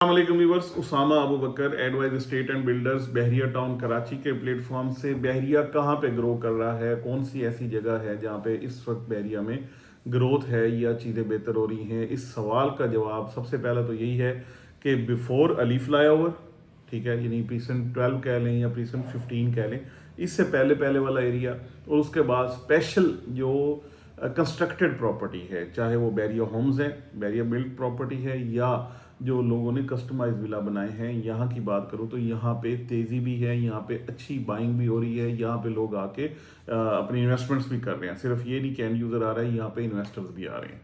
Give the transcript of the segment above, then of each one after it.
अस्सलामुअलैकुम viewers, Usama Abu Bakar advise state and builders Bahria Town Karachi के platform से बहरिया कहाँ पे ग्रो कर रहा है, कौन सी ऐसी जगह है जहाँ पे इस वक्त बहरिया में ग्रोथ है या चीज़ें बेहतर हो रही हैं। इस सवाल का जवाब सबसे पहला तो यही है कि बिफोर अली फ्लाईओवर, ठीक है, यानी प्रीसेंट 12 कह लें या प्रीसेंट 15 कह लें, इससे पहले पहले वाला एरिया, और उसके बाद स्पेशल जो कंस्ट्रक्टेड प्रॉपर्टी है, चाहे वो बैरिया होम्स है, बैरिया बिल्ड प्रॉपर्टी है, या जो लोगों ने कस्टमाइज विला बनाए हैं, यहाँ की बात करूँ तो यहाँ पे तेज़ी भी है, यहाँ पे अच्छी बाइंग भी हो रही है, यहाँ पे लोग आके अपनी इन्वेस्टमेंट्स भी कर रहे हैं। सिर्फ ये नहीं कि एंड यूज़र आ रहा है, यहाँ पे इन्वेस्टर्स भी आ रहे हैं।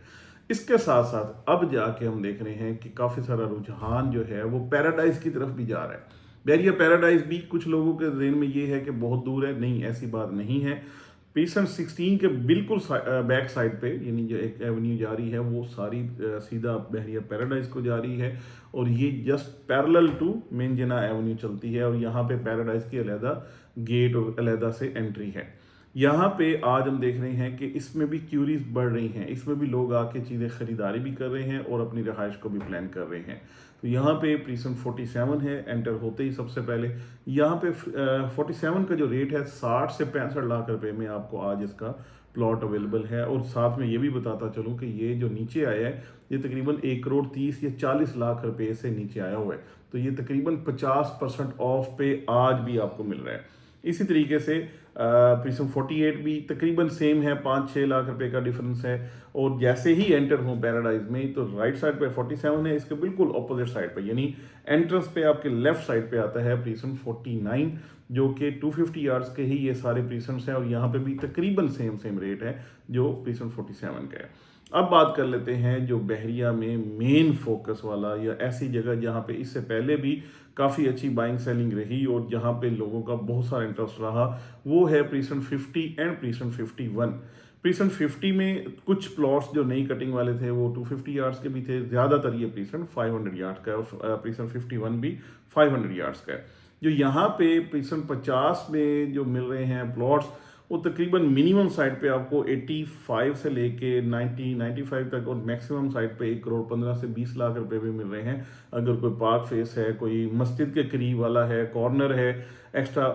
इसके साथ साथ अब जाके हम देख रहे हैं कि काफ़ी सारा रुझान जो है वो पैराडाइज की तरफ भी जा रहा है। बैरिया पैराडाइज भी कुछ लोगों के जहन में ये है कि बहुत दूर है, नहीं, ऐसी बात नहीं है। पीसन 16 के बिल्कुल बैक साइड पे, यानी जो एक एवेन्यू जा रही है वो सारी सीधा बहरिया पैराडाइज को जा रही है, और ये just parallel to main Jinnah Avenue चलती है, और यहाँ पे पैराडाइज की अलहदा गेट और अलहदा से एंट्री है। यहाँ पे आज हम देख रहे हैं कि इसमें भी क्यूरीज बढ़ रही हैं, इसमें भी लोग आके चीज़ें ख़रीदारी भी कर रहे हैं और अपनी रहाइश को भी प्लान कर रहे हैं। तो यहाँ पे प्रीसन 47 है, एंटर होते ही सबसे पहले यहाँ पे 47 का जो रेट है 60 से 65 लाख रुपए में आपको आज इसका प्लॉट अवेलेबल है। और साथ में ये भी बताता चलूँ कि ये जो नीचे आया है ये तकरीबन 1 करोड़ 30 या 40 लाख रुपए से नीचे आया हुआ है, तो ये तकरीबन 50% ऑफ पे आज भी आपको मिल रहा है। इसी तरीके से प्रीसम 48 भी तकरीबन सेम है, 5-6 लाख रुपए का डिफरेंस है। और जैसे ही एंटर हो पैराडाइज में तो राइट साइड पे 47 है, इसके बिल्कुल ऑपोजिट साइड पे यानी एंट्रेंस पे आपके लेफ्ट साइड पे आता है प्रीसम 49, जो कि 250 यार्ड्स के ही ये सारे प्रीसम्स हैं, और यहाँ पे भी तकरीबन सेम रेट है जो प्रीसम 47 का है। अब बात कर लेते हैं जो बहरिया में मेन फोकस वाला या ऐसी जगह जहाँ पे इससे पहले भी काफ़ी अच्छी बाइंग सेलिंग रही और जहाँ पे लोगों का बहुत सारा इंटरेस्ट रहा, वो है प्रीसन 50 एंड प्रीसन 51। प्रीसन 50 में कुछ प्लॉट्स जो नई कटिंग वाले थे वो 250 यार्ड्स के भी थे, ज़्यादातर ये प्रीसन 500 यार्ड का है, और प्रीसन 51 भी 500 यार्ड्स का है। जो यहाँ पे प्रीसन 50 में जो मिल रहे हैं प्लॉट्स, वो तकरीबन मिनिमम साइड पे आपको 85 से लेके 95 तक, और मैक्सिमम साइड पे 1 करोड़ 15 से 20 लाख रुपए भी मिल रहे हैं। अगर कोई पार्क फेस है, कोई मस्जिद के करीब वाला है, कॉर्नर है, एक्स्ट्रा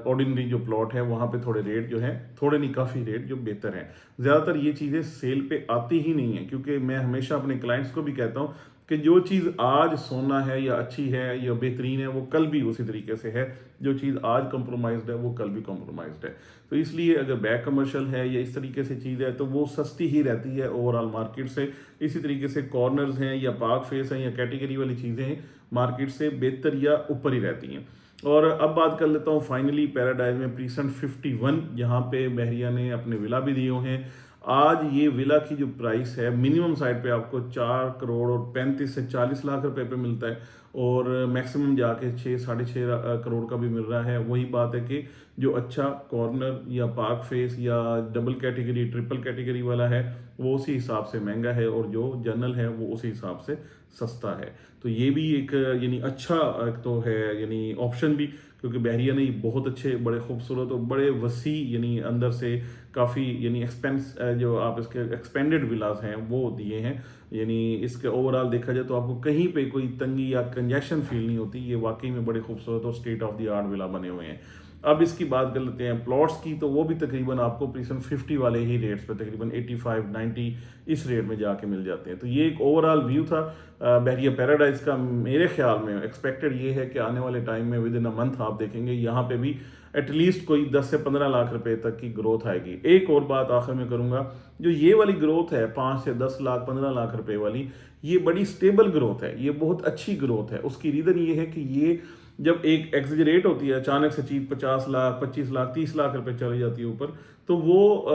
ऑर्डिनरी जो प्लॉट है, वहाँ पे थोड़े रेट जो है, थोड़े नहीं काफ़ी रेट जो बेहतर हैं। ज़्यादातर ये चीज़ें सेल पे आती ही नहीं है, क्योंकि मैं हमेशा अपने क्लाइंट्स को भी कहता हूँ कि जो चीज़ आज सोना है या अच्छी है या बेहतरीन है, वो कल भी उसी तरीके से है। जो चीज़ आज कंप्रोमाइज्ड है वो कल भी कंप्रोमाइज्ड है। तो इसलिए अगर बैक कमर्शियल है या इस तरीके से चीज़ है तो वो सस्ती ही रहती है ओवरऑल मार्केट से। इसी तरीके से कॉर्नर्स हैं या पार्क फेस हैं या कैटेगरी वाली चीज़ें मार्केट से बेहतर या ऊपर ही रहती हैं। और अब बात कर लेता हूँ फाइनली पैराडाइज में प्रीसन 51, यहाँ पे बहरिया ने अपने विला भी दिए हैं। आज ये विला की जो प्राइस है मिनिमम साइड पे आपको 4 करोड़ और 35 से 40 लाख रुपए पे मिलता है, और मैक्सिमम जाके 6-6.5 करोड़ का भी मिल रहा है। वही बात है कि जो अच्छा कॉर्नर या पार्क फेस या डबल कैटेगरी ट्रिपल कैटेगरी वाला है वो उसी हिसाब से महंगा है, और जो जनरल है वो उसी हिसाब से सस्ता है। तो ये भी एक यानी अच्छा एक तो है यानी ऑप्शन भी, क्योंकि बहरिया ने बहुत अच्छे बड़े खूबसूरत और बड़े वसी यानी अंदर से काफ़ी यानी एक्सपेंस जो आप इसके एक्सपेंडेड विलास हैं वो दिए हैं। यानी इसके ओवरऑल देखा जाए तो आपको कहीं पे कोई तंगी या कंजेशन फील नहीं होती। ये वाकई में बड़े खूबसूरत और state of the art villa बने हुए हैं। अब इसकी बात कर लेते हैं प्लॉट्स की, तो वो भी तकरीबन आपको प्रीसन 50 वाले ही रेट्स पे तकरीबन 85-90 इस रेट में जाके मिल जाते हैं। तो ये एक ओवरऑल व्यू था बहरिया पैराडाइज का। मेरे ख्याल में एक्सपेक्टेड ये है कि आने वाले टाइम में विद इन अ मंथ आप देखेंगे यहाँ पे भी एटलीस्ट कोई 10 से 15 लाख रुपए तक की ग्रोथ आएगी। एक और बात आखिर में करूँगा, जो ये वाली ग्रोथ है 5 से 10 लाख 15 लाख रुपए वाली, ये बड़ी स्टेबल ग्रोथ है, ये बहुत अच्छी ग्रोथ है। उसकी रीज़न ये है कि ये जब एक एग्जरेट होती है, अचानक से चीज़ 50 लाख 25 लाख 30 लाख रुपए चली जाती है ऊपर, तो वो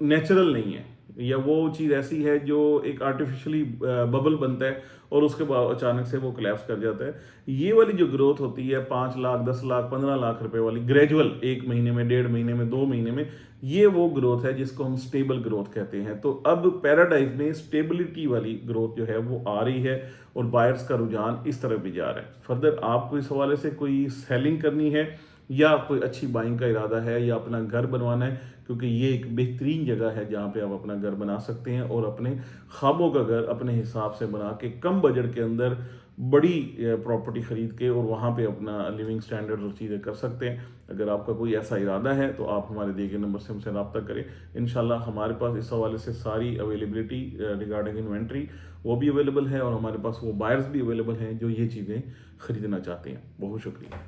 नेचुरल नहीं है, या वो चीज़ ऐसी है जो एक आर्टिफिशियली बबल बनता है और उसके बाद अचानक से वो कोलैप्स कर जाता है। ये वाली जो ग्रोथ होती है 5 लाख 10 लाख 15 लाख रुपए वाली, ग्रेजुअल 1 महीने में 1.5 महीने में 2 महीने में, ये वो ग्रोथ है जिसको हम स्टेबल ग्रोथ कहते हैं। तो अब पैराडाइज में स्टेबिलिटी वाली ग्रोथ जो है वो आ रही है, और बायर्स का रुझान इस तरफ भी जा रहा है। फर्दर आपको इस हवाले से कोई सेलिंग करनी है या कोई अच्छी बाइंग का इरादा है या अपना घर बनवाना है, क्योंकि ये एक बेहतरीन जगह है जहाँ पे आप अपना घर बना सकते हैं और अपने ख्वाबों का घर अपने हिसाब से बना के कम बजट के अंदर बड़ी प्रॉपर्टी खरीद के और वहाँ पे अपना लिविंग स्टैंडर्ड और चीज़ें कर सकते हैं। अगर आपका कोई ऐसा इरादा है तो आप हमारे दिए गए नंबर से हमसे रब्ता करें। इंशाल्लाह हमारे पास इस हवाले से सारी अवेलेबिलिटी रिगार्डिंग इन्वेंट्री वो भी अवेलेबल है और हमारे पास वो बायर्स भी अवेलेबल हैं जो ये चीज़ें ख़रीदना चाहते हैं। बहुत शुक्रिया।